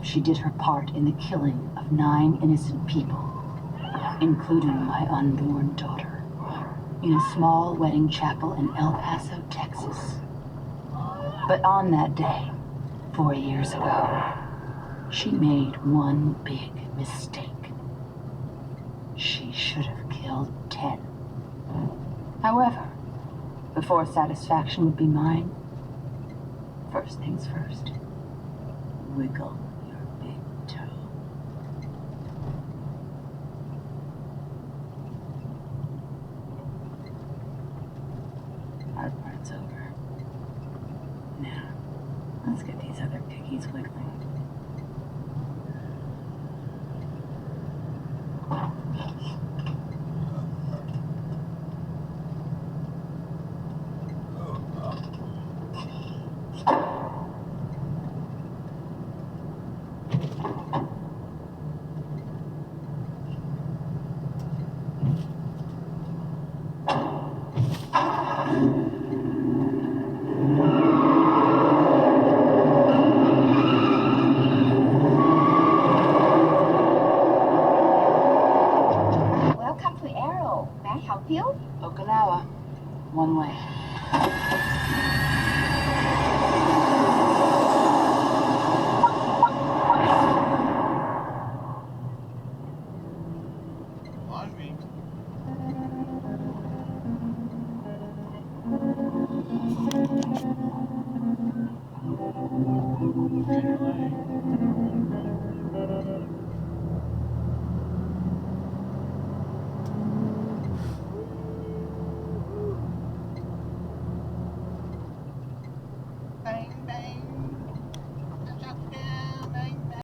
She did her part in the killing of 9 innocent people, including my unborn daughter, in a small wedding chapel in El Paso, Texas. But on that day, 4 years ago, she made one big mistake. She should have killed 10. However, before satisfaction would be mine, first things first, wiggle your big toe. Hard part's over. Now, let's get these other piggies wiggling. Welcome to Arrow. May I help you? Okinawa, one way.